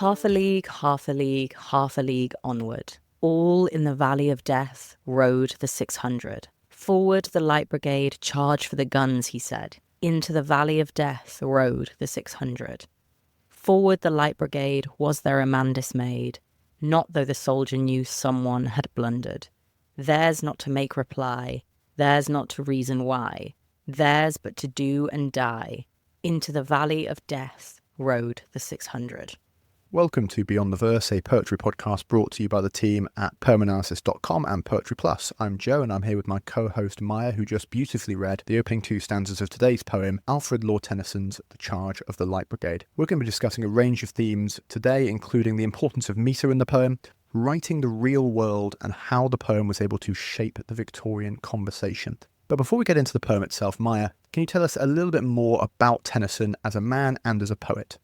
Half a league, half a league, half a league onward. All in the valley of death rode the 600. Forward the light brigade, charge for the guns, he said. Into the valley of death rode the 600. Forward the light brigade, was there a man dismayed? Not though the soldier knew someone had blundered. Theirs not to make reply, theirs not to reason why, theirs but to do and die. Into the valley of death rode the 600. Welcome to Beyond the Verse, a poetry podcast brought to you by the team at permanalysis.com and Poetry Plus. I'm Joe and I'm here with my co-host Maya, who just beautifully read the opening two stanzas of today's poem, Alfred Lord Tennyson's The Charge of the Light Brigade. We're going to be discussing a range of themes today, including the importance of metre in the poem, writing the real world, and how the poem was able to shape the Victorian conversation. But before we get into the poem itself, Maya, can you tell us a little bit more about Tennyson as a man and as a poet?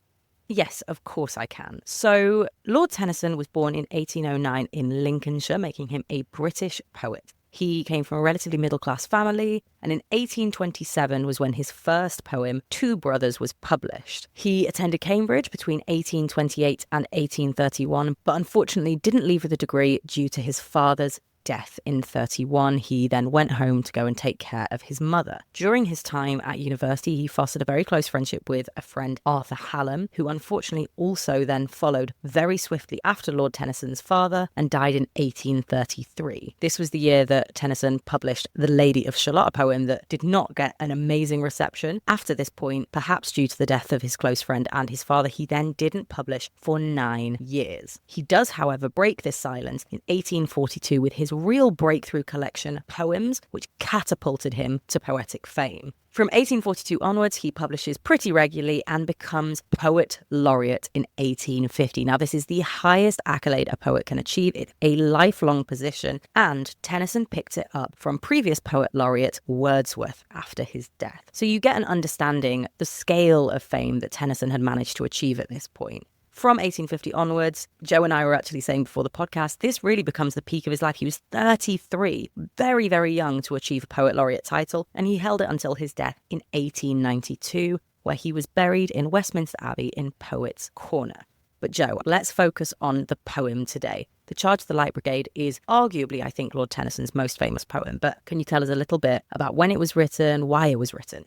Yes, of course I can. So, Lord Tennyson was born in 1809 in Lincolnshire, making him a British poet. He came from a relatively middle-class family, and in 1827 was when his first poem, Two Brothers, was published. He attended Cambridge between 1828 and 1831, but unfortunately didn't leave with a degree due to his father's death in 31. He then went home to go and take care of his mother. During his time at university, he fostered a very close friendship with a friend, Arthur Hallam, who unfortunately also then followed very swiftly after Lord Tennyson's father and died in 1833. This was the year that Tennyson published The Lady of Shalott, a poem that did not get an amazing reception. After this point, perhaps due to the death of his close friend and his father, he then didn't publish for 9 years. He does, however, break this silence in 1842 with his real breakthrough collection, Poems, which catapulted him to poetic fame. From 1842 onwards, he publishes pretty regularly and becomes Poet Laureate in 1850. Now, this is the highest accolade a poet can achieve. It's a lifelong position, and Tennyson picked it up from previous Poet Laureate Wordsworth after his death. So you get an understanding the scale of fame that Tennyson had managed to achieve at this point. From 1850 onwards, Joe and I were actually saying before the podcast, this really becomes the peak of his life. He was 33, very, very young to achieve a Poet Laureate title, and he held it until his death in 1892, where he was buried in Westminster Abbey in Poets' Corner. But Joe, let's focus on the poem today. The Charge of the Light Brigade is arguably, I think, Lord Tennyson's most famous poem, but can you tell us a little bit about when it was written, why it was written?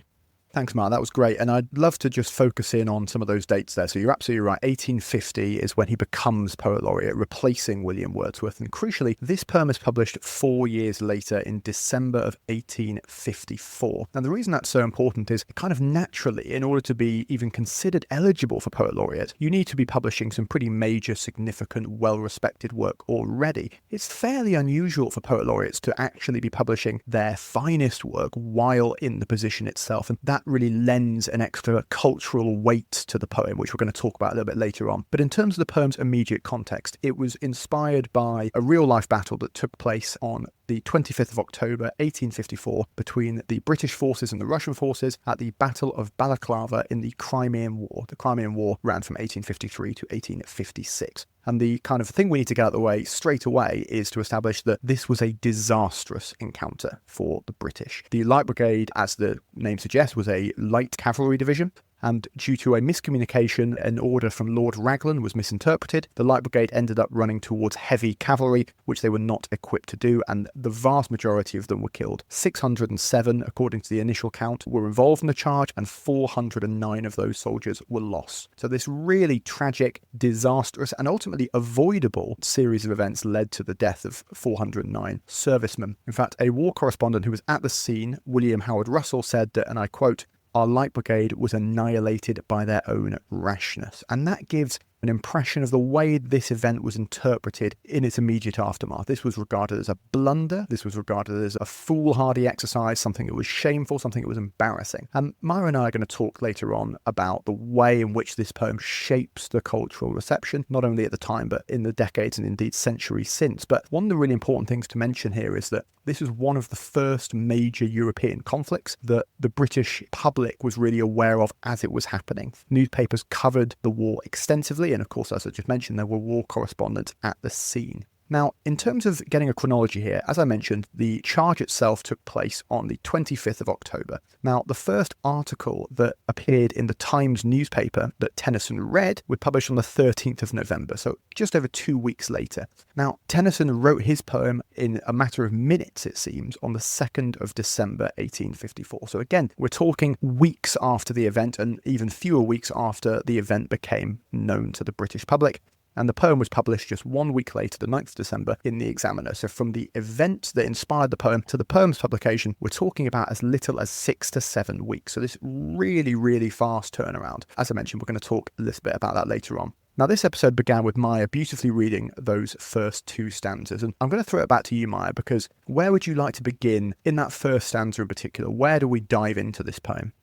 Thanks, Mark. That was great. And I'd love to just focus in on some of those dates there. So you're absolutely right. 1850 is when he becomes Poet Laureate, replacing William Wordsworth. And crucially, this poem is published 4 years later in December of 1854. And the reason that's so important is kind of naturally, in order to be even considered eligible for Poet Laureate, you need to be publishing some pretty major, significant, well-respected work already. It's fairly unusual for Poet Laureates to actually be publishing their finest work while in the position itself. And that really lends an extra cultural weight to the poem, which we're going to talk about a little bit later on. But in terms of the poem's immediate context, it was inspired by a real-life battle that took place on the 25th of October 1854 between the British forces and the Russian forces at the Battle of Balaclava in the Crimean War. The Crimean War ran from 1853 to 1856. And the kind of thing we need to get out of the way straight away is to establish that this was a disastrous encounter for the British. The Light Brigade, as the name suggests, was a light cavalry division. And due to a miscommunication, an order from Lord Raglan was misinterpreted. The Light Brigade ended up running towards heavy cavalry, which they were not equipped to do, and the vast majority of them were killed. 607, according to the initial count, were involved in the charge, and 409 of those soldiers were lost. So this really tragic, disastrous, and ultimately avoidable series of events led to the death of 409 servicemen. In fact, a war correspondent who was at the scene, William Howard Russell, said that, and I quote, "Our Light Brigade was annihilated by their own rashness." And that gives an impression of the way this event was interpreted in its immediate aftermath. This was regarded as a blunder. This was regarded as a foolhardy exercise, something that was shameful, something that was embarrassing. And Myra and I are going to talk later on about the way in which this poem shapes the cultural reception, not only at the time, but in the decades and indeed centuries since. But one of the really important things to mention here is that this is one of the first major European conflicts that the British public was really aware of as it was happening. Newspapers covered the war extensily, and of course, as I just mentioned, there were war correspondents at the scene. Now, in terms of getting a chronology here, as I mentioned, the charge itself took place on the 25th of October. Now, the first article that appeared in the Times newspaper that Tennyson read was published on the 13th of November, so just over 2 weeks later. Now, Tennyson wrote his poem in a matter of minutes, it seems, on the 2nd of December 1854. So again, we're talking weeks after the event, and even fewer weeks after the event became known to the British public. And the poem was published just 1 week later, the 9th of December, in the Examiner. So from the event that inspired the poem to the poem's publication, we're talking about as little as 6 to 7 weeks. So this really, really fast turnaround. As I mentioned, we're going to talk a little bit about that later on. Now, this episode began with Maya beautifully reading those first 2 stanzas. And I'm going to throw it back to you, Maya, because where would you like to begin in that first stanza in particular? Where do we dive into this poem?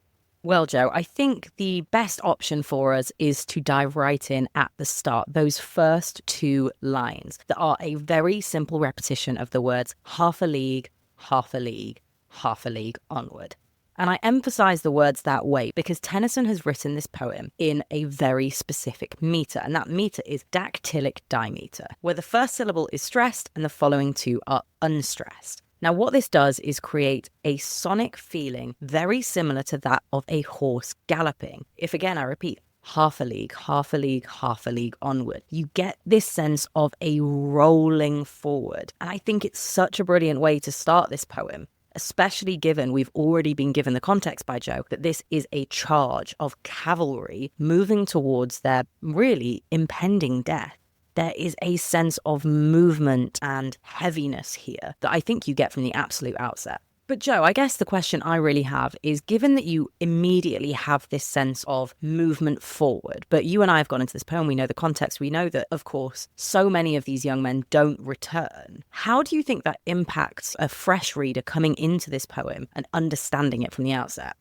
Well, Joe, I think the best option for us is to dive right in at the start, those first 2 lines that are a very simple repetition of the words half a league, half a league, half a league onward. And I emphasize the words that way because Tennyson has written this poem in a very specific meter, and that meter is dactylic dimeter, where the first syllable is stressed and the following 2 are unstressed. Now, what this does is create a sonic feeling very similar to that of a horse galloping. If again, I repeat, half a league, half a league, half a league onward, you get this sense of a rolling forward. And I think it's such a brilliant way to start this poem, especially given we've already been given the context by Joe that this is a charge of cavalry moving towards their really impending death. There is a sense of movement and heaviness here that I think you get from the absolute outset. But Joe, I guess the question I really have is, given that you immediately have this sense of movement forward, but you and I have gone into this poem, we know the context, we know that, of course, so many of these young men don't return. How do you think that impacts a fresh reader coming into this poem and understanding it from the outset?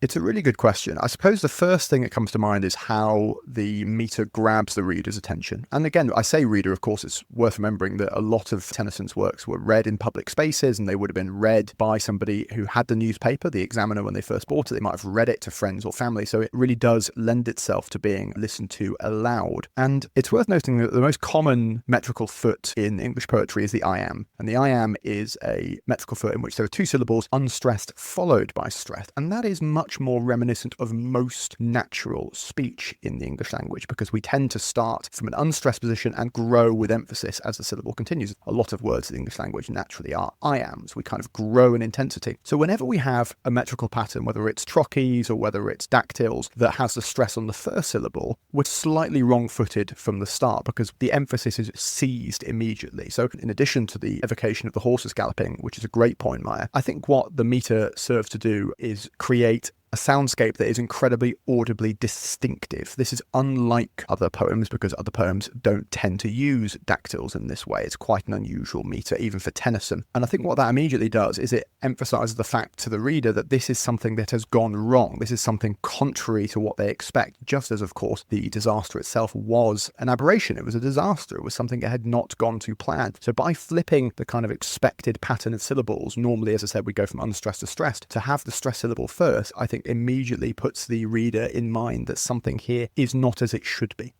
It's a really good question. I suppose the first thing that comes to mind is how the meter grabs the reader's attention. And again, I say reader, of course, it's worth remembering that a lot of Tennyson's works were read in public spaces, and they would have been read by somebody who had the newspaper, the Examiner, when they first bought it. They might have read it to friends or family. So it really does lend itself to being listened to aloud. And it's worth noting that the most common metrical foot in English poetry is the I am. And the I am is a metrical foot in which there are 2 syllables, unstressed, followed by stressed. And that is much more reminiscent of most natural speech in the English language, because we tend to start from an unstressed position and grow with emphasis as the syllable continues. A lot of words in the English language naturally are I ams. We kind of grow in intensity. So whenever we have a metrical pattern, whether it's trochees or whether it's dactyls, that has the stress on the first syllable, we're slightly wrong-footed from the start because the emphasis is seized immediately. So in addition to the evocation of the horses galloping, which is a great point, Maya, I think what the meter serves to do is create a soundscape that is incredibly audibly distinctive. This is unlike other poems because other poems don't tend to use dactyls in this way. It's quite an unusual meter, even for Tennyson. And I think what that immediately does is it emphasizes the fact to the reader that this is something that has gone wrong. This is something contrary to what they expect, just as, of course, the disaster itself was an aberration. It was a disaster. It was something that had not gone to plan. So by flipping the kind of expected pattern of syllables, normally, as I said, we go from unstressed to stressed, to have the stressed syllable first, I think immediately puts the reader in mind that something here is not as it should be.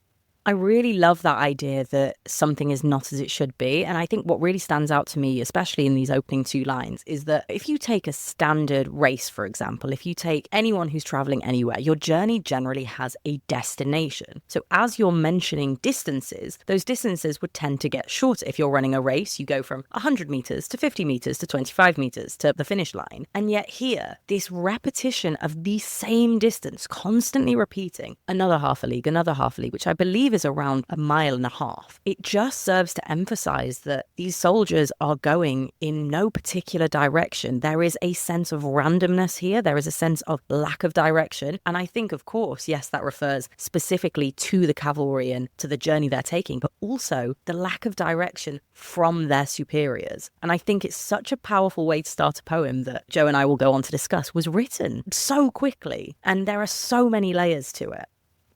I really love that idea that something is not as it should be. And I think what really stands out to me, especially in these opening 2 lines, is that if you take a standard race, for example, if you take anyone who's traveling anywhere, your journey generally has a destination. So as you're mentioning distances, those distances would tend to get shorter. If you're running a race, you go from 100 meters to 50 meters to 25 meters to the finish line. And yet here, this repetition of the same distance, constantly repeating another half a league, which I believe is around 1.5 miles. It just serves to emphasize that these soldiers are going in no particular direction. There is a sense of randomness here. There is a sense of lack of direction. And I think, of course, yes, that refers specifically to the cavalry and to the journey they're taking, but also the lack of direction from their superiors. And I think it's such a powerful way to start a poem that Joe and I will go on to discuss was written so quickly. And there are so many layers to it.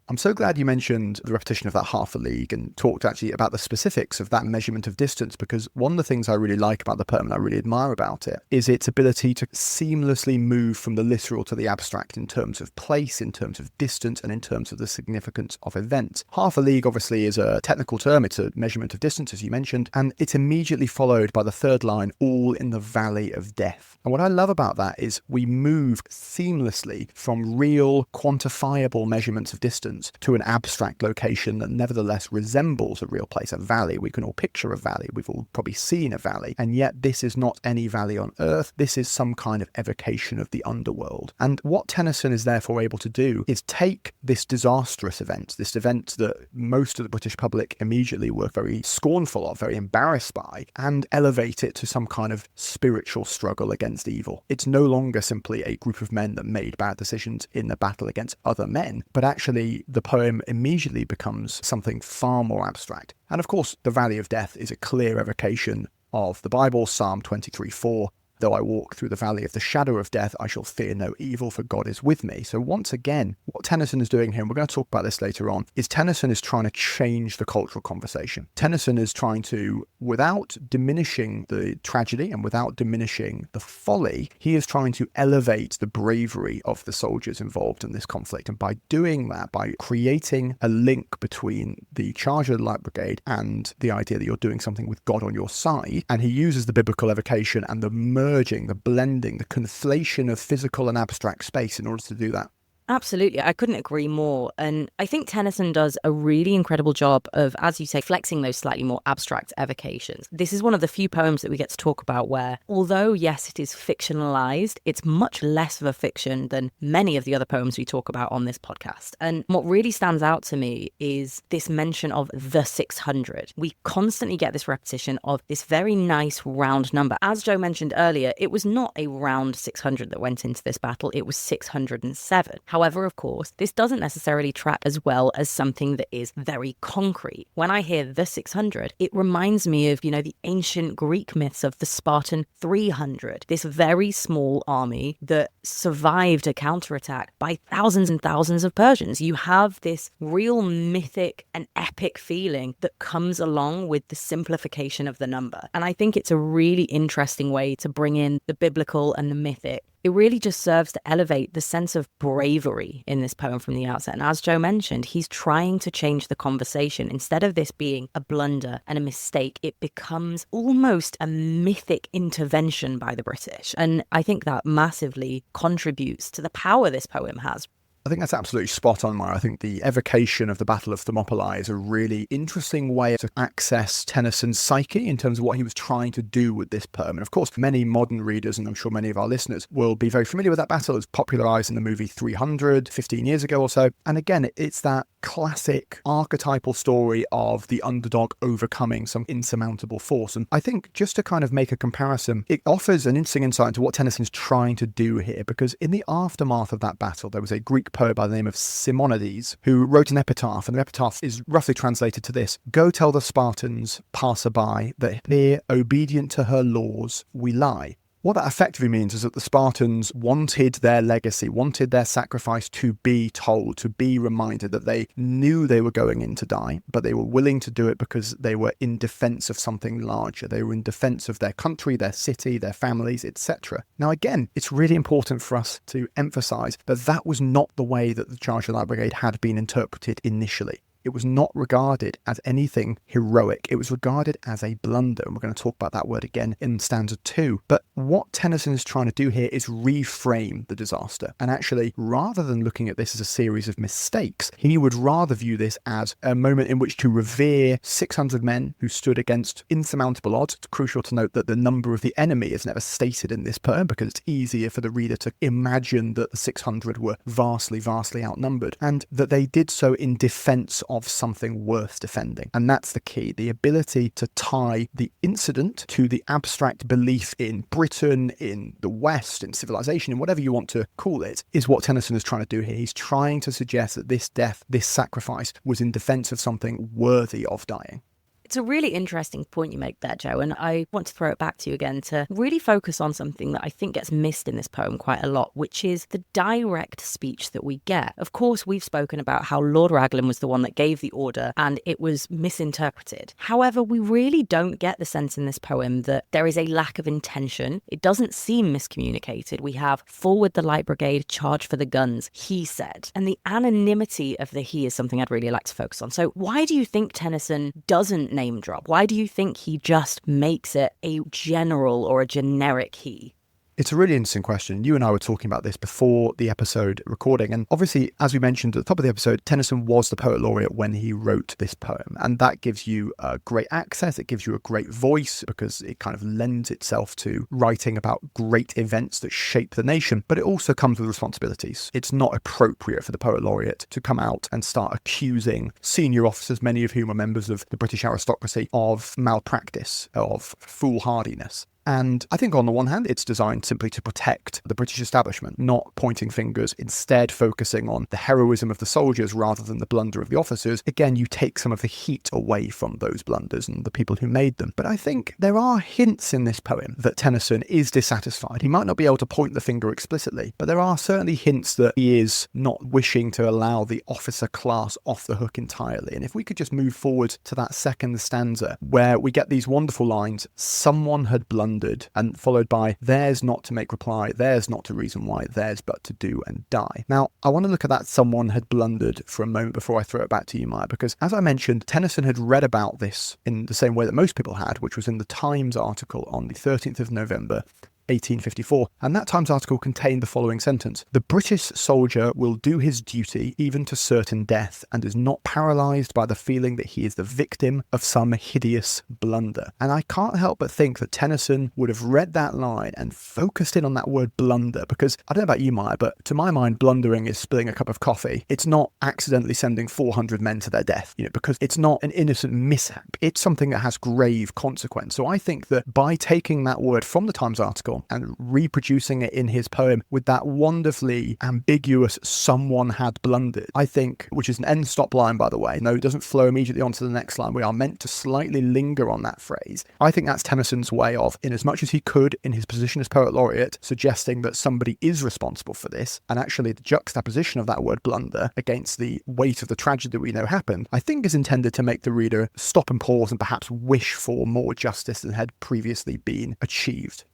I'm so glad you mentioned the repetition of that half a league and talked actually about the specifics of that measurement of distance, because one of the things I really like about the poem and I really admire about it is its ability to seamlessly move from the literal to the abstract in terms of place, in terms of distance, and in terms of the significance of events. Half a league obviously is a technical term, it's a measurement of distance, as you mentioned, and it's immediately followed by the third line, all in the valley of death. And what I love about that is we move seamlessly from real, quantifiable measurements of distance to an abstract location that nevertheless resembles a real place, a valley. We can all picture a valley. We've all probably seen a valley. And yet this is not any valley on earth. This is some kind of evocation of the underworld. And what Tennyson is therefore able to do is take this disastrous event, this event that most of the British public immediately were very scornful of, very embarrassed by, and elevate it to some kind of spiritual struggle against evil. It's no longer simply a group of men that made bad decisions in the battle against other men, but actually the poem immediately becomes something far more abstract. And of course, the Valley of Death is a clear evocation of the Bible, Psalm 23:4. Though I walk through the valley of the shadow of death, I shall fear no evil, for God is with me. So once again, what Tennyson is doing here, and we're going to talk about this later on, is Tennyson is trying to change the cultural conversation. Tennyson is trying to, without diminishing the tragedy and without diminishing the folly, he is trying to elevate the bravery of the soldiers involved in this conflict. And by doing that, by creating a link between the charge of the Light Brigade and the idea that you're doing something with God on your side, and he uses the biblical evocation and the merging, the blending, the conflation of physical and abstract space in order to do that. Absolutely. I couldn't agree more. And I think Tennyson does a really incredible job of, as you say, flexing those slightly more abstract evocations. This is one of the few poems that we get to talk about where, although, yes, it is fictionalized, it's much less of a fiction than many of the other poems we talk about on this podcast. And what really stands out to me is this mention of the 600. We constantly get this repetition of this very nice round number. As Joe mentioned earlier, it was not a round 600 that went into this battle. It was 607. However, of course, this doesn't necessarily track as well as something that is very concrete. When I hear the 600, it reminds me of, the ancient Greek myths of the Spartan 300, this very small army that survived a counterattack by thousands and thousands of Persians. You have this real mythic and epic feeling that comes along with the simplification of the number. And I think it's a really interesting way to bring in the biblical and the mythic. It really just serves to elevate the sense of bravery in this poem from the outset. And as Joe mentioned, he's trying to change the conversation. Instead of this being a blunder and a mistake, it becomes almost a mythic intervention by the British. And I think that massively contributes to the power this poem has. I think that's absolutely spot on, Mara. I think the evocation of the Battle of Thermopylae is a really interesting way to access Tennyson's psyche in terms of what he was trying to do with this poem. And of course, many modern readers, and I'm sure many of our listeners, will be very familiar with that battle. It was popularised in the movie 300, 15 years ago or so. And again, it's that classic archetypal story of the underdog overcoming some insurmountable force. And I think just to kind of make a comparison, it offers an interesting insight into what Tennyson's trying to do here, because in the aftermath of that battle, there was a Greek poet by the name of Simonides who wrote an epitaph, and the epitaph is roughly translated to this: "Go tell the Spartans, passer-by, that here, obedient to her laws, we lie." What that effectively means is that the Spartans wanted their legacy, wanted their sacrifice to be told, to be reminded that they knew they were going in to die, but they were willing to do it because they were in defense of something larger. They were in defense of their country, their city, their families, etc. Now, again, it's really important for us to emphasize that that was not the way that the Charge of the Light Brigade had been interpreted initially. It was not regarded as anything heroic. It was regarded as a blunder. And we're going to talk about that word again in stanza 2. But what Tennyson is trying to do here is reframe the disaster. And actually, rather than looking at this as a series of mistakes, he would rather view this as a moment in which to revere 600 men who stood against insurmountable odds. It's crucial to note that the number of the enemy is never stated in this poem because it's easier for the reader to imagine that the 600 were vastly, vastly outnumbered, and that they did so in defense of something worth defending. And that's the key. The ability to tie the incident to the abstract belief in Britain, in the West, in civilization, in whatever you want to call it, is what Tennyson is trying to do here. He's trying to suggest that this death, this sacrifice, was in defense of something worthy of dying. It's a really interesting point you make there, Joe, and I want to throw it back to you again to really focus on something that I think gets missed in this poem quite a lot, which is the direct speech that we get. Of course, we've spoken about how Lord Raglan was the one that gave the order and it was misinterpreted. However, we really don't get the sense in this poem that there is a lack of intention. It doesn't seem miscommunicated. We have "Forward the Light Brigade, charge for the guns," he said. And the anonymity of the he is something I'd really like to focus on. So why do you think Tennyson doesn't name drop? Why do you think he just makes it a general or a generic he? It's a really interesting question. You and I were talking about this before the episode recording. And obviously, as we mentioned at the top of the episode, Tennyson was the poet laureate when he wrote this poem. And that gives you a great access. It gives you a great voice because it kind of lends itself to writing about great events that shape the nation. But it also comes with responsibilities. It's not appropriate for the poet laureate to come out and start accusing senior officers, many of whom are members of the British aristocracy, of malpractice, of foolhardiness. And I think on the one hand, it's designed simply to protect the British establishment, not pointing fingers, instead focusing on the heroism of the soldiers rather than the blunder of the officers. Again, you take some of the heat away from those blunders and the people who made them. But I think there are hints in this poem that Tennyson is dissatisfied. He might not be able to point the finger explicitly, but there are certainly hints that he is not wishing to allow the officer class off the hook entirely. And if we could just move forward to that second stanza where we get these wonderful lines, "Someone had blundered," and followed by "Theirs not to make reply, theirs not to reason why, theirs but to do and die." Now, I want to look at that "someone had blundered" for a moment before I throw it back to you, Maya, because as I mentioned, Tennyson had read about this in the same way that most people had, which was in the Times article on the 13th of November 1854, and that Times article contained the following sentence: "The British soldier will do his duty even to certain death, and is not paralysed by the feeling that he is the victim of some hideous blunder." And I can't help but think that Tennyson would have read that line and focused in on that word blunder, because I don't know about you, Maya, but to my mind, blundering is spilling a cup of coffee. It's not accidentally sending 400 men to their death, because it's not an innocent mishap. It's something that has grave consequence. So I think that by taking that word from the Times article and reproducing it in his poem with that wonderfully ambiguous "someone had blundered," I think, which is an end stop line, by the way, no, it doesn't flow immediately onto the next line. We are meant to slightly linger on that phrase. I think that's Tennyson's way of, in as much as he could in his position as poet laureate, suggesting that somebody is responsible for this, and actually the juxtaposition of that word blunder against the weight of the tragedy that we know happened, I think is intended to make the reader stop and pause and perhaps wish for more justice than had previously been achieved.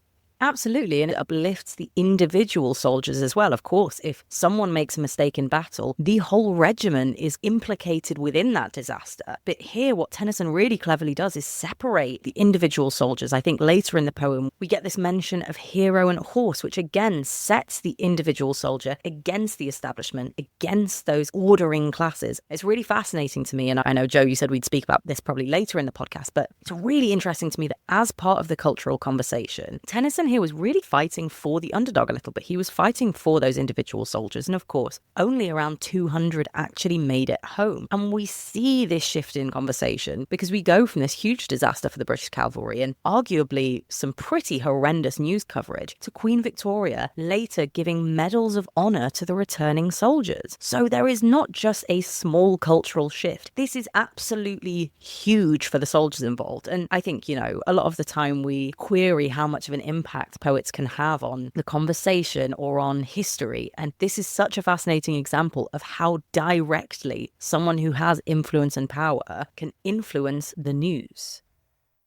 Absolutely, and it uplifts the individual soldiers as well. Of course, if someone makes a mistake in battle, the whole regiment is implicated within that disaster. But here, what Tennyson really cleverly does is separate the individual soldiers. I think later in the poem, we get this mention of hero and horse, which again sets the individual soldier against the establishment, against those ordering classes. It's really fascinating to me, and I know, Joe, you said we'd speak about this probably later in the podcast, but it's really interesting to me that as part of the cultural conversation, Tennyson here was really fighting for the underdog a little bit. He was fighting for those individual soldiers. And of course, only around 200 actually made it home. And we see this shift in conversation because we go from this huge disaster for the British cavalry and arguably some pretty horrendous news coverage to Queen Victoria later giving medals of honour to the returning soldiers. So there is not just a small cultural shift. This is absolutely huge for the soldiers involved. And I think, a lot of the time we query how much of an impact poets can have on the conversation or on history. And this is such a fascinating example of how directly someone who has influence and power can influence the news.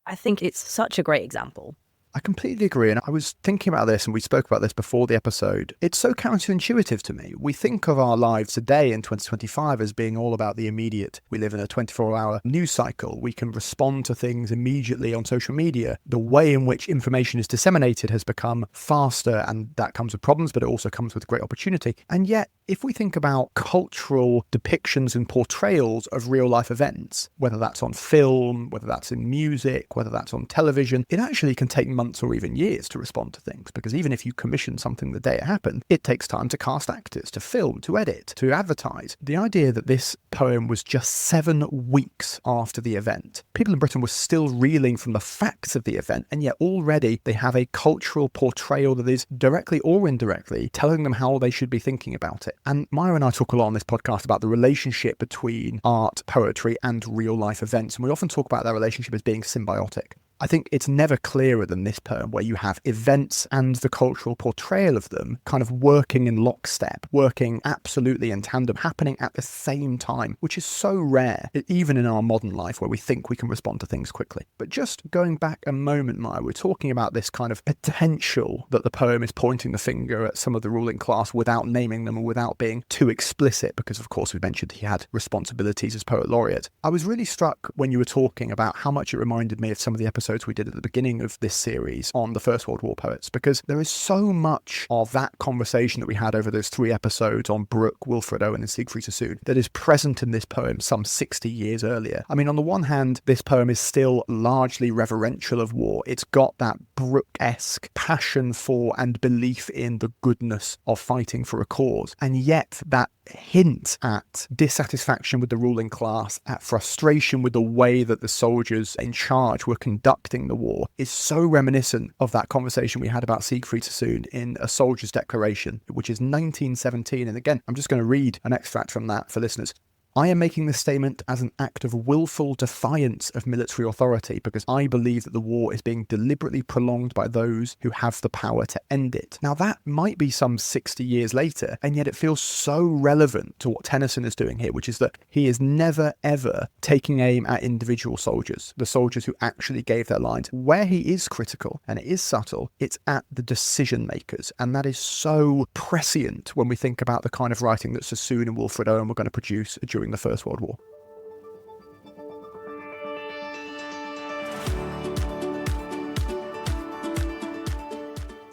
I think it's such a great example. I completely agree. And I was thinking about this, and we spoke about this before the episode. It's so counterintuitive to me. We think of our lives today in 2025 as being all about the immediate. We live in a 24-hour news cycle. We can respond to things immediately on social media. The way in which information is disseminated has become faster, and that comes with problems, but it also comes with great opportunity. And yet, if we think about cultural depictions and portrayals of real-life events, whether that's on film, whether that's in music, whether that's on television, it actually can take months months or even years to respond to things, because even if you commission something the day it happened, it takes time to cast actors, to film, to edit, to advertise. The idea that this poem was just 7 weeks after the event, people in Britain were still reeling from the facts of the event, and yet already they have a cultural portrayal that is directly or indirectly telling them how they should be thinking about it. And Maya and I talk a lot on this podcast about the relationship between art, poetry, and real life events, and we often talk about that relationship as being symbiotic. I think it's never clearer than this poem, where you have events and the cultural portrayal of them kind of working in lockstep, working absolutely in tandem, happening at the same time, which is so rare, even in our modern life where we think we can respond to things quickly. But just going back a moment, Maya, we're talking about this kind of potential that the poem is pointing the finger at some of the ruling class without naming them or without being too explicit, because of course we mentioned he had responsibilities as poet laureate. I was really struck when you were talking about how much it reminded me of some of the episodes we did at the beginning of this series on the First World War poets, because there is so much of that conversation that we had over those 3 episodes on Brooke, Wilfred Owen and Siegfried Sassoon that is present in this poem some 60 years earlier. I mean, on the one hand, this poem is still largely reverential of war. It's got that Brooke-esque passion for and belief in the goodness of fighting for a cause, and yet that hint at dissatisfaction with the ruling class, at frustration with the way that the soldiers in charge were conducting the war, is so reminiscent of that conversation we had about Siegfried Sassoon in A Soldier's Declaration, which is 1917. And again, I'm just going to read an extract from that for listeners. I am making this statement as an act of willful defiance of military authority, because I believe that the war is being deliberately prolonged by those who have the power to end it. Now, that might be some 60 years later, and yet it feels so relevant to what Tennyson is doing here, which is that he is never, ever taking aim at individual soldiers, the soldiers who actually gave their lines. Where he is critical, and it is subtle, it's at the decision makers, and that is so prescient when we think about the kind of writing that Sassoon and Wilfred Owen were going to produce during the First World War.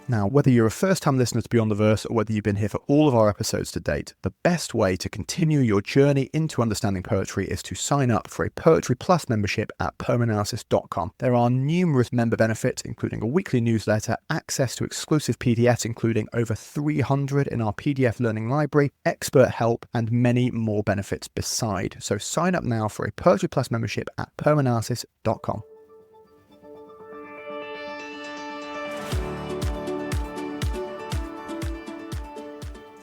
Now, whether you're a first-time listener to Beyond the Verse or whether you've been here for all of our episodes to date, the best way to continue your journey into understanding poetry is to sign up for a Poetry Plus membership at poemanalysis.com. There are numerous member benefits, including a weekly newsletter, access to exclusive PDFs, including over 300 in our PDF learning library, expert help, and many more benefits beside. So sign up now for a Poetry Plus membership at poemanalysis.com.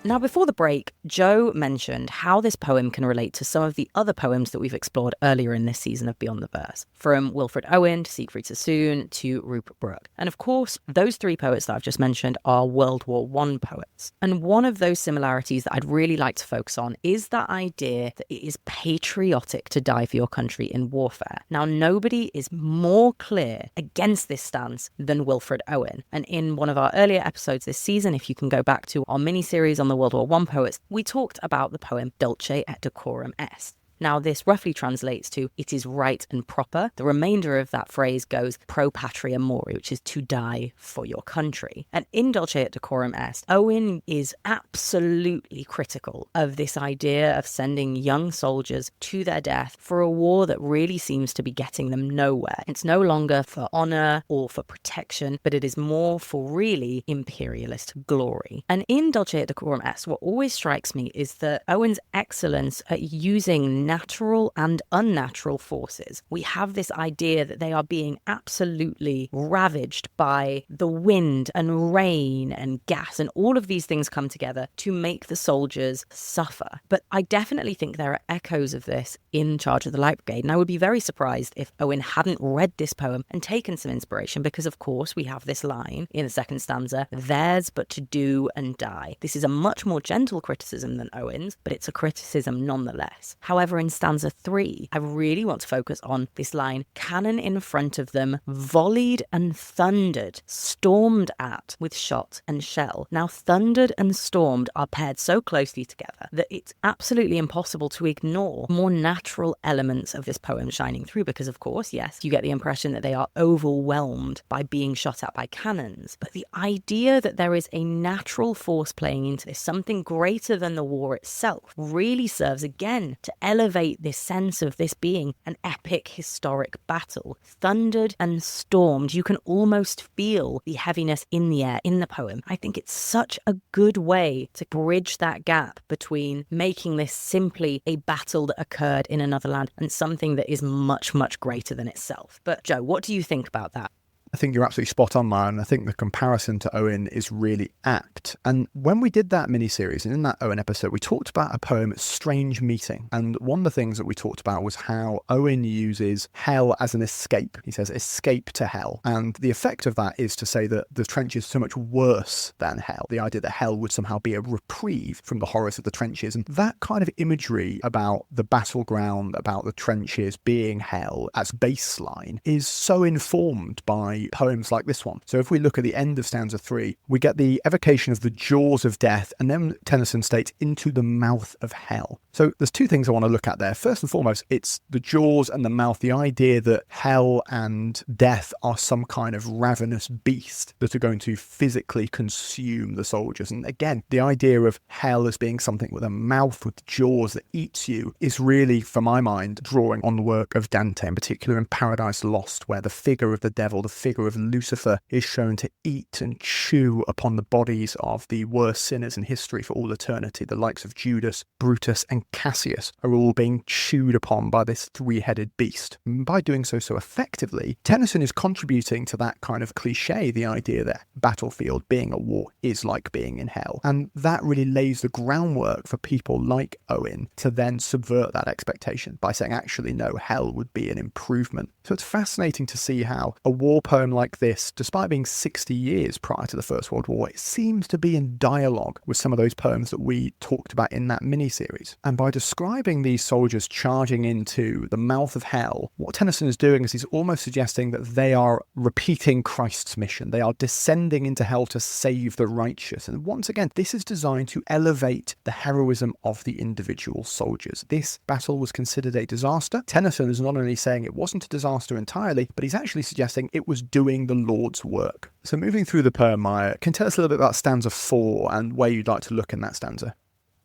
Now, before the break, Joe mentioned how this poem can relate to some of the other poems that we've explored earlier in this season of Beyond the Verse, from Wilfred Owen to Siegfried Sassoon to Rupert Brooke. And of course, those 3 poets that I've just mentioned are World War I poets. And one of those similarities that I'd really like to focus on is that idea that it is patriotic to die for your country in warfare. Now, nobody is more clear against this stance than Wilfred Owen. And in one of our earlier episodes this season, if you can go back to our mini-series on the World War I poets, we talked about the poem Dulce et decorum est. Now, this roughly translates to, it is right and proper. The remainder of that phrase goes pro patria mori, which is to die for your country. And in Dulce et decorum est, Owen is absolutely critical of this idea of sending young soldiers to their death for a war that really seems to be getting them nowhere. It's no longer for honour or for protection, but it is more for really imperialist glory. And in Dulce et decorum est, what always strikes me is that Owen's excellence at using natural and unnatural forces. We have this idea that they are being absolutely ravaged by the wind and rain and gas, and all of these things come together to make the soldiers suffer. But I definitely think there are echoes of this in Charge of the Light Brigade, and I would be very surprised if Owen hadn't read this poem and taken some inspiration, because of course we have this line in the second stanza, theirs but to do and die. This is a much more gentle criticism than Owen's, but it's a criticism nonetheless. However, in stanza 3, I really want to focus on this line, cannon in front of them, volleyed and thundered, stormed at with shot and shell. Now, thundered and stormed are paired so closely together that it's absolutely impossible to ignore more natural elements of this poem shining through, because of course, yes, you get the impression that they are overwhelmed by being shot at by cannons, but the idea that there is a natural force playing into this, something greater than the war itself, really serves again to elevate elevate this sense of this being an epic historic battle. Thundered and stormed. You can almost feel the heaviness in the air in the poem. I think it's such a good way to bridge that gap between making this simply a battle that occurred in another land and something that is much, much greater than itself. But Joe, what do you think about that? I think you're absolutely spot on, Maya, and I think the comparison to Owen is really apt. And when we did that mini-series, and in that Owen episode, we talked about a poem, Strange Meeting. And one of the things that we talked about was how Owen uses hell as an escape. He says, escape to hell. And the effect of that is to say that the trenches are so much worse than hell. The idea that hell would somehow be a reprieve from the horrors of the trenches. And that kind of imagery about the battleground, about the trenches being hell as baseline is so informed by poems like this one. So if we look at the end of stanza 3, we get the evocation of the jaws of death, and then Tennyson states, into the mouth of hell. So there's two things I want to look at there. First and foremost, it's the jaws and the mouth, the idea that hell and death are some kind of ravenous beast that are going to physically consume the soldiers. And again, the idea of hell as being something with a mouth, with jaws that eats you, is really, for my mind, drawing on the work of Dante, in particular in Paradise Lost, where the figure of the devil, the figure of Lucifer, is shown to eat and chew upon the bodies of the worst sinners in history for all eternity. The likes of Judas, Brutus and Cassius are all being chewed upon by this three-headed beast. And by doing so effectively, Tennyson is contributing to that kind of cliche, the idea that battlefield, being a war, is like being in hell. And that really lays the groundwork for people like Owen to then subvert that expectation by saying, actually, no, hell would be an improvement. So it's fascinating to see how a war poem like this, despite being 60 years prior to the First World War, it seems to be in dialogue with some of those poems that we talked about in that mini-series. And by describing these soldiers charging into the mouth of hell, what Tennyson is doing is he's almost suggesting that they are repeating Christ's mission. They are descending into hell to save the righteous. And once again, this is designed to elevate the heroism of the individual soldiers. This battle was considered a disaster. Tennyson is not only saying it wasn't a disaster entirely, but he's actually suggesting it was doing the Lord's work. So moving through the poem, Maya, can you tell us a little bit about stanza 4 and where you'd like to look in that stanza?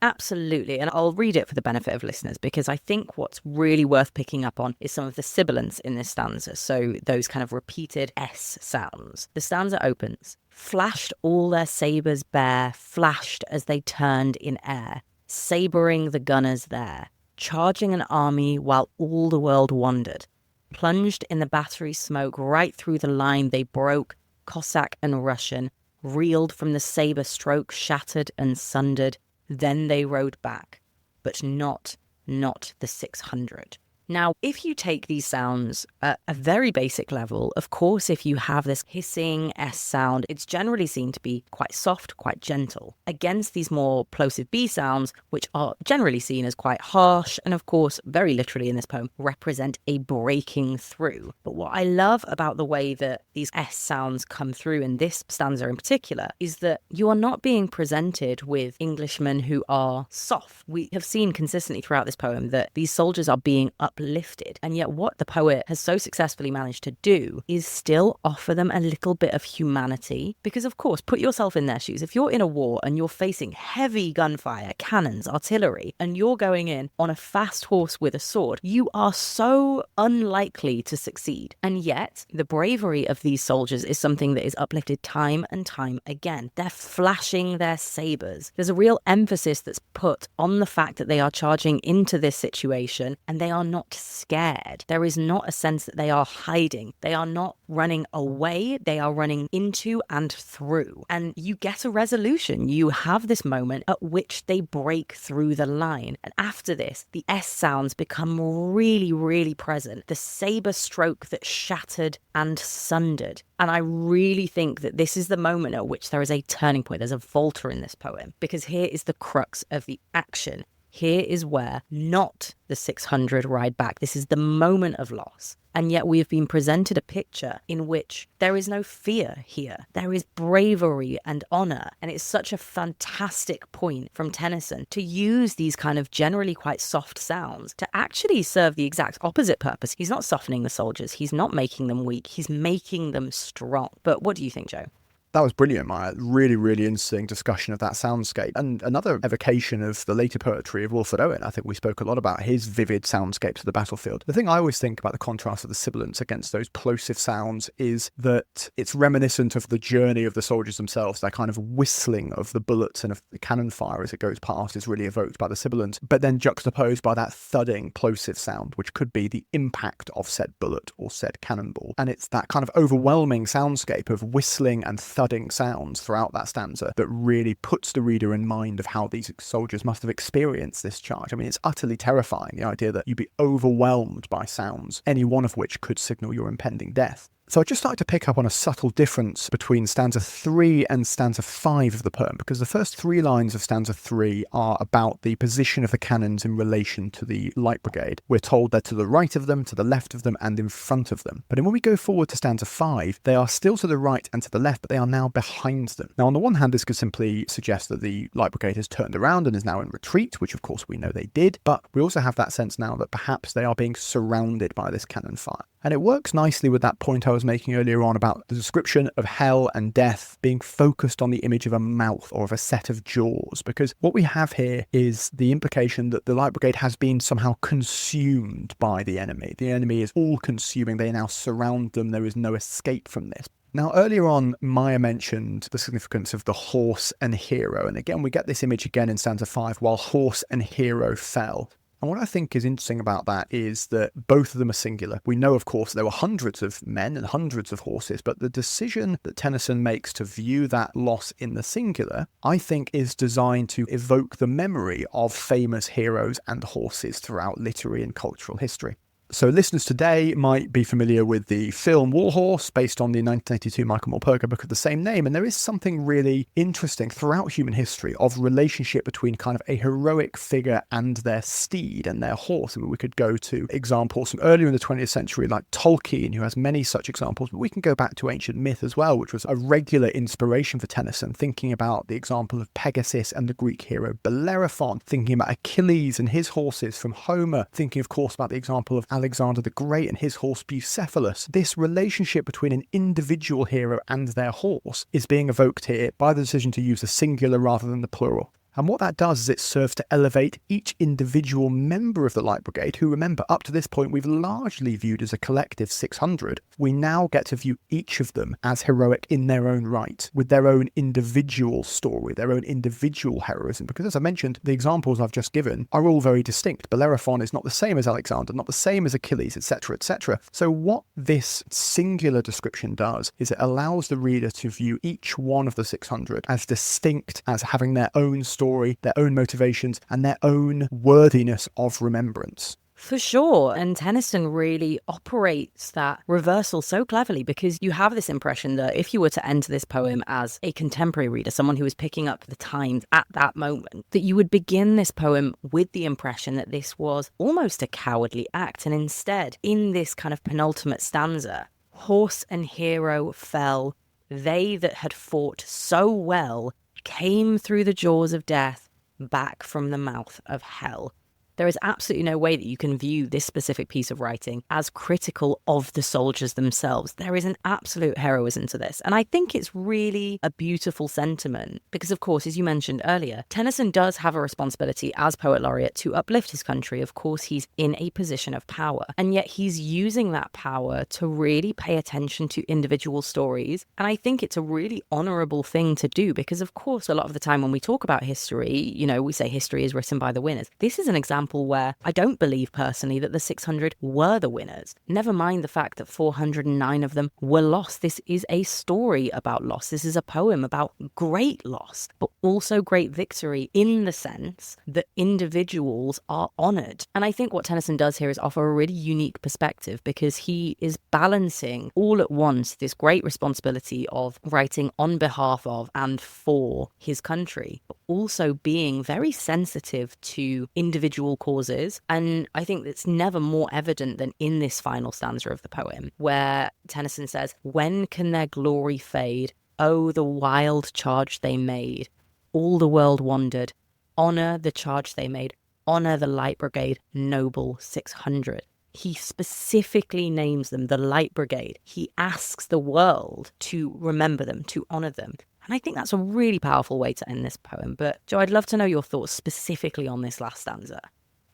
Absolutely, and I'll read it for the benefit of listeners because I think what's really worth picking up on is some of the sibilants in this stanza, so those kind of repeated S sounds. The stanza opens, flashed all their sabres bare, flashed as they turned in air, sabering the gunners there, charging an army while all the world wondered. Plunged in the battery smoke, right through the line they broke, Cossack and Russian, reeled from the sabre stroke, shattered and sundered. Then they rode back, but not the 600. Now, if you take these sounds at a very basic level, of course, if you have this hissing S sound, it's generally seen to be quite soft, quite gentle, against these more plosive B sounds, which are generally seen as quite harsh, and of course, very literally in this poem, represent a breaking through. But what I love about the way that these S sounds come through in this stanza in particular is that you are not being presented with Englishmen who are soft. We have seen consistently throughout this poem that these soldiers are being uplifted, and yet what the poet has so successfully managed to do is still offer them a little bit of humanity, because of course, put yourself in their shoes. If you're in a war and you're facing heavy gunfire, cannons, artillery, and you're going in on a fast horse with a sword, you are so unlikely to succeed. And yet the bravery of these soldiers is something that is uplifted time and time again. They're flashing their sabres. There's a real emphasis that's put on the fact that they are charging into this situation and they are not scared. There is not a sense that they are hiding. They are not running away. They are running into and through. And you get a resolution. You have this moment at which they break through the line. And after this, the S sounds become really, really present. The saber stroke that shattered and sundered. And I really think that this is the moment at which there is a turning point. There's a volta in this poem, because here is the crux of the action. Here is where not the 600 ride back. This is the moment of loss. And yet we have been presented a picture in which there is no fear here. There is bravery and honour. And it's such a fantastic point from Tennyson to use these kind of generally quite soft sounds to actually serve the exact opposite purpose. He's not softening the soldiers. He's not making them weak. He's making them strong. But what do you think, Joe? That was brilliant, Maya. Really, really interesting discussion of that soundscape. And another evocation of the later poetry of Wilfred Owen. I think we spoke a lot about his vivid soundscapes of the battlefield. The thing I always think about the contrast of the sibilants against those plosive sounds is that it's reminiscent of the journey of the soldiers themselves. That kind of whistling of the bullets and of the cannon fire as it goes past is really evoked by the sibilant, but then juxtaposed by that thudding plosive sound, which could be the impact of said bullet or said cannonball. And it's that kind of overwhelming soundscape of whistling and thudding sounds throughout that stanza that really puts the reader in mind of how these soldiers must have experienced this charge. I mean, it's utterly terrifying, the idea that you'd be overwhelmed by sounds, any one of which could signal your impending death. So I just started to pick up on a subtle difference between stanza 3 and stanza 5 of the poem, because the first 3 lines of stanza 3 are about the position of the cannons in relation to the light brigade. We're told they're to the right of them, to the left of them, and in front of them. But then when we go forward to stanza 5, they are still to the right and to the left, but they are now behind them. Now, on the one hand, this could simply suggest that the light brigade has turned around and is now in retreat, which of course we know they did, but we also have that sense now that perhaps they are being surrounded by this cannon fire. And it works nicely with that point I was making earlier on about the description of hell and death being focused on the image of a mouth or of a set of jaws, because what we have here is the implication that the light brigade has been somehow consumed by the enemy. The enemy is all consuming. They now surround them. There is no escape from this. Now, earlier on, Maya mentioned the significance of the horse and hero. And again, we get this image again in stanza 5, while horse and hero fell. And what I think is interesting about that is that both of them are singular. We know, of course, there were hundreds of men and hundreds of horses, but the decision that Tennyson makes to view that loss in the singular, I think, is designed to evoke the memory of famous heroes and horses throughout literary and cultural history. So listeners today might be familiar with the film War Horse, based on the 1982 Michael Morpurgo book of the same name. And there is something really interesting throughout human history of relationship between kind of a heroic figure and their steed and their horse. I mean, we could go to examples from earlier in the 20th century, like Tolkien, who has many such examples. But we can go back to ancient myth as well, which was a regular inspiration for Tennyson, thinking about the example of Pegasus and the Greek hero Bellerophon, thinking about Achilles and his horses from Homer, thinking, of course, about the example of Alexander the Great and his horse Bucephalus. This relationship between an individual hero and their horse is being evoked here by the decision to use the singular rather than the plural. And what that does is it serves to elevate each individual member of the Light Brigade, who, remember, up to this point we've largely viewed as a collective 600. We now get to view each of them as heroic in their own right, with their own individual story, their own individual heroism. Because as I mentioned, the examples I've just given are all very distinct. Bellerophon is not the same as Alexander, not the same as Achilles, etc., etc. So what this singular description does is it allows the reader to view each one of the 600 as distinct, as having their own story, their own motivations, and their own worthiness of remembrance. For sure. And Tennyson really operates that reversal so cleverly, because you have this impression that if you were to enter this poem as a contemporary reader, someone who was picking up the times at that moment, that you would begin this poem with the impression that this was almost a cowardly act. And instead, in this kind of penultimate stanza, horse and hero fell, they that had fought so well came through the jaws of death, back from the mouth of hell. There is absolutely no way that you can view this specific piece of writing as critical of the soldiers themselves. There is an absolute heroism to this. And I think it's really a beautiful sentiment because, of course, as you mentioned earlier, Tennyson does have a responsibility as poet laureate to uplift his country. Of course, he's in a position of power, and yet he's using that power to really pay attention to individual stories. And I think it's a really honourable thing to do because, of course, a lot of the time when we talk about history, you know, we say history is written by the winners. This is an example where I don't believe personally that the 600 were the winners. Never mind the fact that 409 of them were lost. This is a story about loss. This is a poem about great loss, but also great victory in the sense that individuals are honoured. And I think what Tennyson does here is offer a really unique perspective because he is balancing all at once this great responsibility of writing on behalf of and for his country, but also being very sensitive to individual causes. And I think it's never more evident than in this final stanza of the poem, where Tennyson says, "When can their glory fade? Oh, the wild charge they made. All the world wondered. Honour the charge they made. Honour the Light Brigade, noble 600. He specifically names them the Light Brigade. He asks the world to remember them, to honour them. And I think that's a really powerful way to end this poem. But Joe, I'd love to know your thoughts specifically on this last stanza.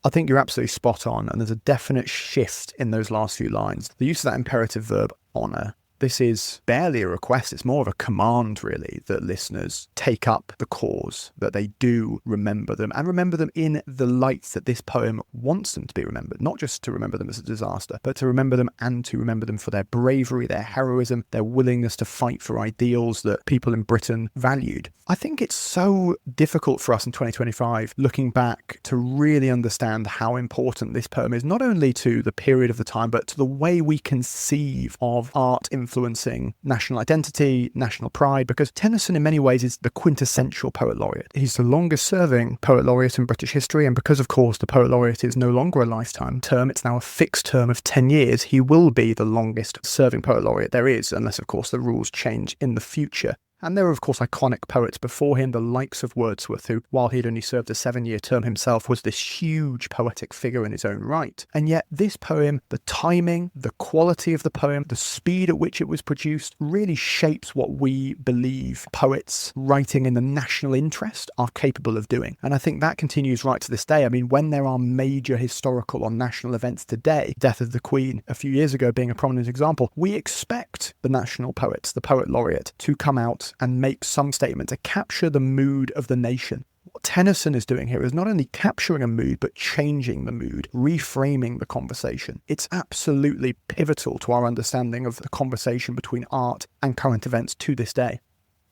I think you're absolutely spot on, and there's a definite shift in those last few lines. The use of that imperative verb, honour. This is barely a request, it's more of a command, really, that listeners take up the cause, that they do remember them, and remember them in the light that this poem wants them to be remembered. Not just to remember them as a disaster, but to remember them and to remember them for their bravery, their heroism, their willingness to fight for ideals that people in Britain valued. I think it's so difficult for us in 2025, looking back, to really understand how important this poem is, not only to the period of the time, but to the way we conceive of art influencing national identity, national pride, because Tennyson in many ways is the quintessential poet laureate. He's the longest serving poet laureate in British history, and because of course the poet laureate is no longer a lifetime term, it's now a fixed term of 10 years, he will be the longest serving poet laureate there is, unless of course the rules change in the future. And there were, of course, iconic poets before him, the likes of Wordsworth, who, while he'd only served a 7-year term himself, was this huge poetic figure in his own right. And yet this poem, the timing, the quality of the poem, the speed at which it was produced, really shapes what we believe poets writing in the national interest are capable of doing. And I think that continues right to this day. I mean, when there are major historical or national events today, death of the Queen a few years ago being a prominent example, we expect the national poets, the poet laureate, to come out and make some statement to capture the mood of the nation. What Tennyson is doing here is not only capturing a mood, but changing the mood, reframing the conversation. It's absolutely pivotal to our understanding of the conversation between art and current events to this day.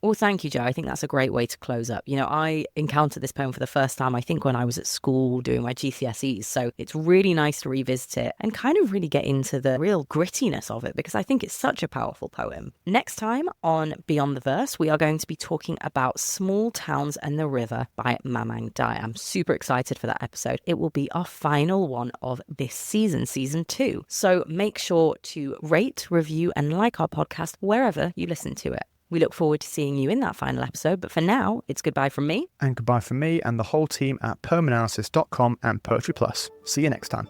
Well, thank you, Joe. I think that's a great way to close up. You know, I encountered this poem for the first time, I think, when I was at school doing my GCSEs. So it's really nice to revisit it and kind of really get into the real grittiness of it, because I think it's such a powerful poem. Next time on Beyond the Verse, we are going to be talking about Small Towns and the River by Mamang Dai. I'm super excited for that episode. It will be our final one of this season, season 2. So make sure to rate, review, and like our podcast wherever you listen to it. We look forward to seeing you in that final episode, but for now, it's goodbye from me. And goodbye from me and the whole team at poemanalysis.com and Poetry Plus. See you next time.